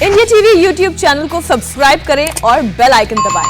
India TV YouTube channel को subscribe करें और बेल आइकन दबाएं।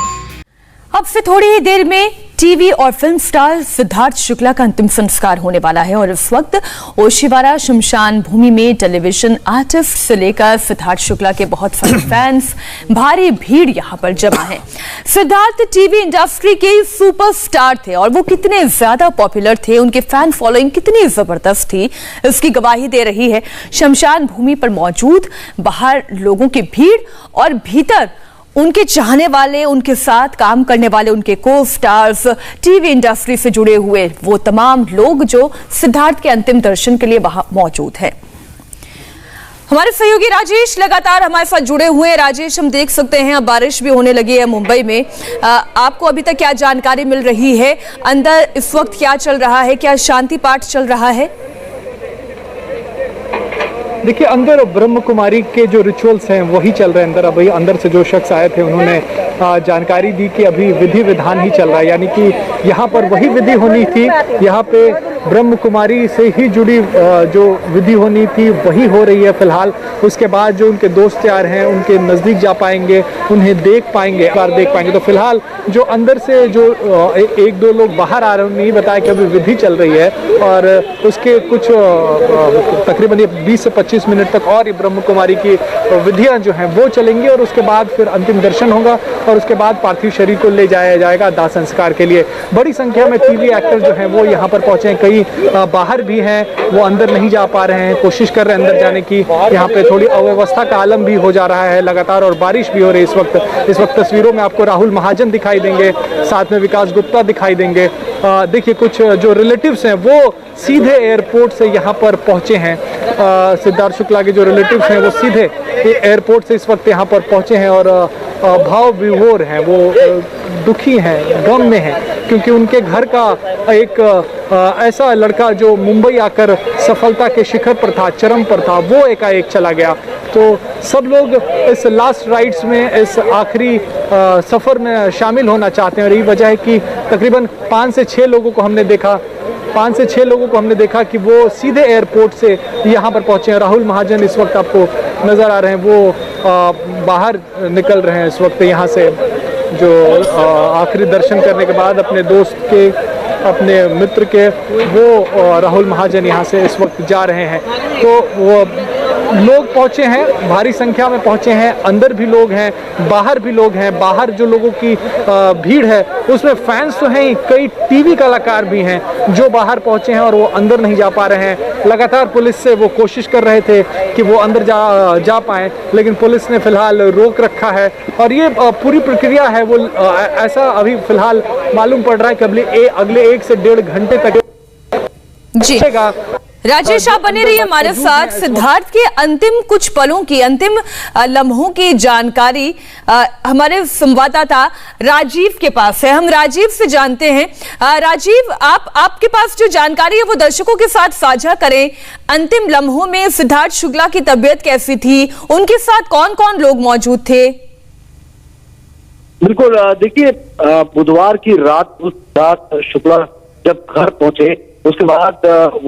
अब से थोड़ी ही देर में टीवी और फिल्म स्टार सिद्धार्थ शुक्ला का अंतिम संस्कार होने वाला है और इस वक्त ओशिवारा शमशान भूमि में टेलीविजन आर्टिस्ट से लेकर सिद्धार्थ शुक्ला के बहुत सारे फैंस, भारी भीड़ यहां पर जमा है। सिद्धार्थ टीवी इंडस्ट्री के सुपरस्टार थे और वो कितने ज्यादा पॉपुलर थे, उनके फैन फॉलोइंग कितनी जबरदस्त थी, इसकी गवाही दे रही है शमशान भूमि पर मौजूद बाहर लोगों की भीड़ और भीतर उनके चाहने वाले, उनके साथ काम करने वाले, उनके को स्टार्स, टीवी इंडस्ट्री से जुड़े हुए वो तमाम लोग जो सिद्धार्थ के अंतिम दर्शन के लिए वहां मौजूद हैं। हमारे सहयोगी राजेश लगातार हमारे साथ जुड़े हुए हैं। राजेश, हम देख सकते हैं अब बारिश भी होने लगी है मुंबई में। आपको अभी तक क्या जानकारी मिल रही है? अंदर इस वक्त क्या चल रहा है? क्या शांति पाठ चल रहा है? देखिए, अंदर ब्रह्म कुमारी के जो रिचुअल्स हैं वही चल रहे हैं अंदर। अभी अंदर से जो शख्स आए थे उन्होंने जानकारी दी कि अभी विधि विधान ही चल रहा है, यानी कि यहाँ पर वही विधि होनी थी, यहाँ पे ब्रह्म कुमारी से ही जुड़ी जो विधि होनी थी वही हो रही है फिलहाल। उसके बाद जो उनके दोस्त यार हैं उनके नज़दीक जा पाएंगे, उन्हें देख पाएंगे, एक बार देख पाएंगे। तो फिलहाल जो अंदर से जो एक दो लोग बाहर आ रहे हैं उन्हें बताया कि अभी विधि चल रही है और उसके कुछ तकरीबन 20 से 25 मिनट तक और ये ब्रह्म कुमारी की विधियां जो हैं वो चलेंगी और उसके बाद फिर अंतिम दर्शन होगा और उसके बाद पार्थिव शरीर को ले जाया जाएगा दाह संस्कार के लिए। बड़ी संख्या में टीवी एक्टर जो हैं वो यहाँ पर पहुंचे हैं, कई बाहर भी हैं, वो अंदर नहीं जा पा रहे हैं, कोशिश कर रहे हैं अंदर जाने की। यहाँ पे थोड़ी अव्यवस्था का आलम भी हो जा रहा है लगातार और बारिश भी हो रही है इस वक्त तस्वीरों में आपको राहुल महाजन दिखाई देंगे, साथ में विकास गुप्ता दिखाई देंगे। देखिए, कुछ जो रिलेटिव्स हैं वो सीधे एयरपोर्ट से यहाँ पर पहुंचे हैं। सिद्धार्थ शुक्ला के जो रिलेटिव्स हैं वो सीधे एयरपोर्ट से इस वक्त यहाँ पर पहुंचे हैं और भाव विभोर हैं, वो दुखी हैं, गम में हैं, क्योंकि उनके घर का एक ऐसा लड़का जो मुंबई आकर सफलता के शिखर पर था, चरम पर था, वो एकाएक चला गया। तो सब लोग इस लास्ट राइड्स में, इस आखिरी सफ़र में शामिल होना चाहते हैं और यही वजह है कि तकरीबन 5 से 6 लोगों को हमने देखा कि वो सीधे एयरपोर्ट से यहाँ पर पहुँचे हैं। राहुल महाजन इस वक्त आपको नज़र आ रहे हैं, वो बाहर निकल रहे हैं इस वक्त यहाँ से, जो आखिरी दर्शन करने के बाद अपने दोस्त के, अपने मित्र के, वो राहुल महाजन यहाँ से इस वक्त जा रहे हैं। तो वो लोग पहुँचे हैं, भारी संख्या में पहुँचे हैं, अंदर भी लोग हैं, बाहर भी लोग हैं। बाहर जो लोगों की भीड़ है उसमें फैंस तो हैं, कई टीवी कलाकार भी हैं जो बाहर पहुँचे हैं और वो अंदर नहीं जा पा रहे हैं। लगातार पुलिस से वो कोशिश कर रहे थे कि वो अंदर जा पाएँ, लेकिन पुलिस ने फिलहाल रोक रखा है और ये पूरी प्रक्रिया है वो ऐसा अभी फिलहाल मालूम पड़ रहा है कि अगले 1 से 1.5 घंटे तक जी। राजेश, आप बने रहिए हमारे साथ। सिद्धार्थ के अंतिम कुछ पलों की, अंतिम लम्हों की जानकारी हमारे संवाददाता राजीव के पास है। हम राजीव से जानते हैं। राजीव, आपके पास जो जानकारी है वो दर्शकों के साथ साझा करें। अंतिम लम्हों में सिद्धार्थ शुक्ला की तबीयत कैसी थी, उनके साथ कौन कौन लोग मौजूद थे? बिल्कुल, देखिए, बुधवार की रात सिद्धार्थ शुक्ला जब घर पहुंचे उसके बाद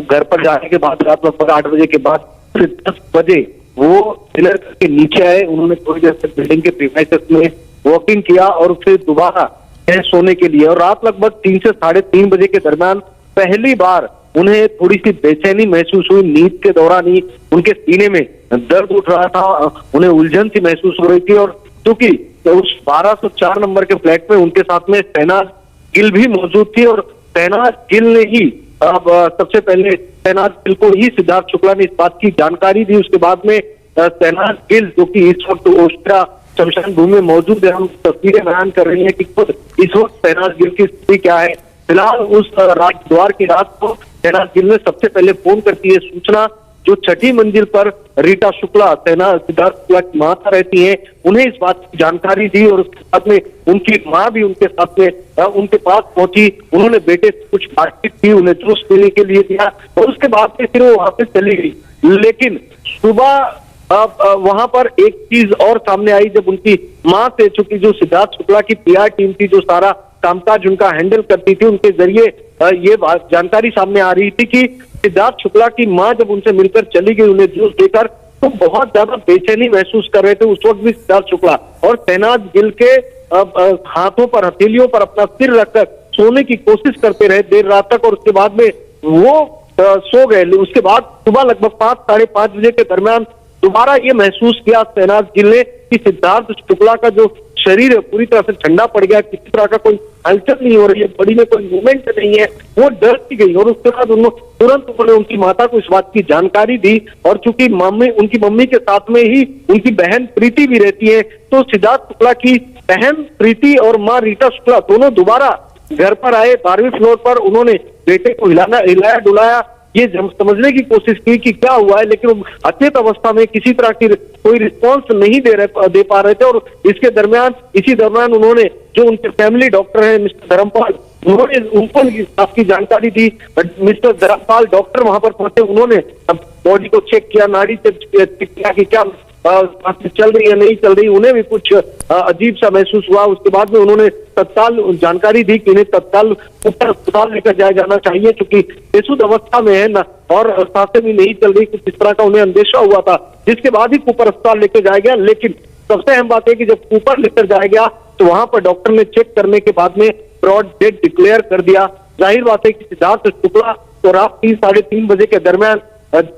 घर पर जाने के बाद रात लगभग 8 बजे के बाद फिर 10 बजे वो पिलर के नीचे आए। उन्होंने थोड़ी देर से बिल्डिंग के प्रीमाइसेस में वॉकिंग किया और फिर दोबारा सोने के लिए, और रात लगभग 3 से 3:30 बजे के दरमियान पहली बार उन्हें थोड़ी सी बेचैनी महसूस हुई। नींद के दौरान ही उनके सीने में दर्द उठ रहा था, उन्हें उलझन सी महसूस हो रही थी और क्योंकि उस 1204 नंबर के फ्लैट में उनके साथ में शहनाज गिल भी मौजूद थी और शहनाज गिल ने ही अब सबसे पहले शहनाज गिल को ही सिद्धार्थ शुक्ला ने इस बात की जानकारी दी। उसके बाद में शहनाज गिल, जो कि इस वक्त ओशिवारा शमशान भूमि में मौजूद है, हम तस्वीरें बयान कर रही हैं कि खुद इस वक्त शहनाज गिल की स्थिति क्या है। फिलहाल उस बुधवार की रात को शहनाज गिल ने सबसे पहले फोन करती है सूचना जो 6ठी मंजिल पर रीटा शुक्ला, सिद्धार्थ शुक्ला की मां रहती हैं, उन्हें इस बात की जानकारी दी और उसके साथ में उनकी मां भी उनके साथ में उनके पास पहुंची। उन्होंने बेटे से कुछ बातचीत की, उन्हें जूस पीने के लिए दिया और उसके बाद में फिर वो वहां से चली गई। लेकिन सुबह वहां पर एक चीज और सामने आई जब उनकी मां से, चूंकि जो सिद्धार्थ शुक्ला की PR टीम थी जो सारा कामकाज उनका हैंडल करती थी, उनके जरिए ये जानकारी सामने आ रही थी कि सिद्धार्थ शुक्ला की मां जब उनसे मिलकर चली गई, उन्हें जूस देकर, तो बहुत ज्यादा बेचैनी महसूस कर रहे थे उस वक्त भी सिद्धार्थ शुक्ला, और शहनाज गिल के हाथों पर, हथेलियों पर अपना सिर रखकर सोने की कोशिश करते रहे देर रात तक, और उसके बाद में वो सो गए। उसके बाद सुबह लगभग 5, साढ़े 5 बजे के दरमियान दोबारा ये महसूस किया शहनाज गिल ने कि सिद्धार्थ शुक्ला का जो शरीर है पूरी तरह से ठंडा पड़ गया, किसी तरह का कोई हलचल नहीं हो रही है, बॉडी में कोई मूवमेंट नहीं है। वो डर सी गई और उसके बाद उन्होंने उनकी माता को इस बात की जानकारी दी, और चूंकि उनकी मम्मी के साथ में ही उनकी बहन प्रीति भी रहती है, तो सिद्धार्थ शुक्ला की बहन प्रीति और माँ रीटा शुक्ला दोनों दोबारा घर पर आए। 12वीं फ्लोर पर उन्होंने बेटे को हिलाया डुलाया, ये समझने की कोशिश की कि क्या हुआ है, लेकिन वो अचेत अवस्था में किसी तरह की कोई रिस्पॉन्स नहीं दे पा रहे थे। और इसी दरमियान उन्होंने, जो उनके फैमिली डॉक्टर हैं मिस्टर धर्मपाल, उन्होंने उनको आपकी जानकारी दी। मिस्टर धर्मपाल डॉक्टर वहां पर पहुंचे, उन्होंने बॉडी को चेक किया, नाड़ी से चेक किया कि क्या चल रही है नहीं चल रही, उन्हें भी कुछ अजीब सा महसूस हुआ। उसके बाद में उन्होंने तत्काल जानकारी दी कि इन्हें तत्काल ऊपर अस्पताल लेकर जाया जाना चाहिए, क्योंकि बेसुध अवस्था में है ना, और सांसें भी नहीं चल रही, कुछ इस तरह का उन्हें अंदेशा हुआ था। जिसके बाद ही ऊपर अस्पताल लेकर जाया गया। लेकिन सबसे अहम बात है कि जब ऊपर लेकर जाया गया तो वहां पर डॉक्टर ने चेक करने के बाद में ब्रॉड डेड डिक्लेयर कर दिया। जाहिर बात है कि सिद्धार्थ शुक्ला तो रात 3, साढ़े 3 बजे के दरमियान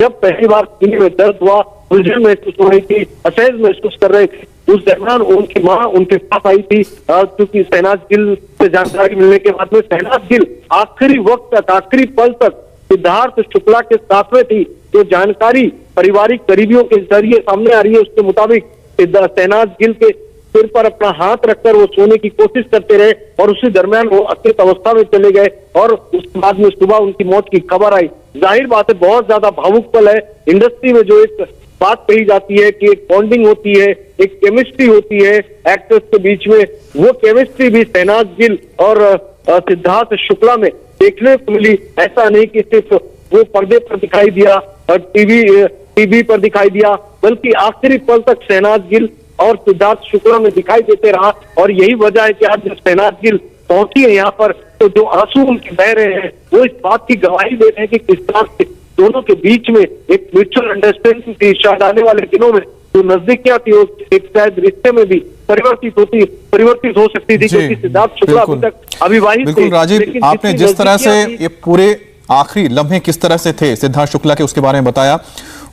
जब पहली बार सीने में दर्द हुआ, उलझन महसूस हो रही थी, असहज महसूस कर रहे थे, उस दरमियान उनकी माँ उनके पास आई थी, क्योंकि शहनाज गिल से जानकारी मिलने के बाद में शहनाज गिल आखिरी वक्त तक, आखिरी पल तक सिद्धार्थ शुक्ला के साथ में थी। जो जानकारी पारिवारिक करीबियों के जरिए सामने आ रही है, उसके मुताबिक शहनाज गिल के सिर पर अपना हाथ रखकर वो सोने की कोशिश करते रहे, और उसी दरमियान वो अचेत अवस्था में चले गए, और उसके बाद में सुबह उनकी मौत की खबर आई। जाहिर बात है बहुत ज्यादा भावुक पल है। इंडस्ट्री में जो एक बात कही जाती है कि एक बॉन्डिंग होती है, एक केमिस्ट्री होती है एक्टर्स के बीच में, वो केमिस्ट्री भी शहनाज गिल और सिद्धार्थ शुक्ला में देखने को मिली। ऐसा नहीं कि सिर्फ वो पर्दे पर दिखाई दिया और टीवी पर दिखाई दिया, बल्कि आखिरी पल तक शहनाज गिल और सिद्धार्थ शुक्ला में दिखाई देते रहा। और यही वजह है कि आज जब शहनाज गिल पहुंची है यहाँ पर, तो जो आंसू उनके बह रहे हैं वो इस बात की गवाही दे रहे हैं कि किस तरह से दोनों के बीच में एक म्यूचुअल अंडरस्टैंडिंग थी। शायद आने वाले दिनों में जो नजदीकियां थी, एक शायद रिश्ते में भी परिवर्तित हो सकती थी, क्योंकि सिद्धार्थ शुक्ला अभी तक अविवाहित थे। बिल्कुल राजीव, आपने जिस तरह से ये पूरे आखिरी लम्हे किस तरह से थे सिद्धार्थ शुक्ला के, उसके बारे में बताया,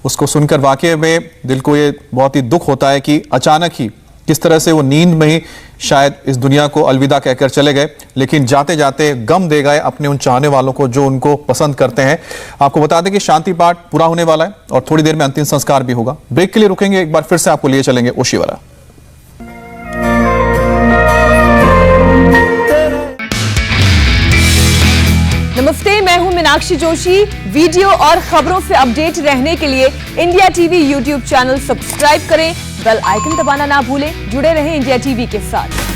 उसको सुनकर वाकई में दिल को ये बहुत ही दुख होता है कि अचानक ही किस तरह से वो नींद में ही शायद इस दुनिया को अलविदा कहकर चले गए, लेकिन जाते जाते गम दे गए अपने उन चाहने वालों को जो उनको पसंद करते हैं। आपको बता दें कि शांति पाठ पूरा होने वाला है और थोड़ी देर में अंतिम संस्कार भी होगा। ब्रेक के लिए रुकेंगे, एक बार फिर से आपको लिए चलेंगे ओशिवारा। नमस्ते, मैं हूं मीनाक्षी जोशी। वीडियो और खबरों से अपडेट रहने के लिए India TV YouTube channel subscribe करें, बेल आइकन दबाना ना भूलें। जुड़े रहें इंडिया टीवी के साथ।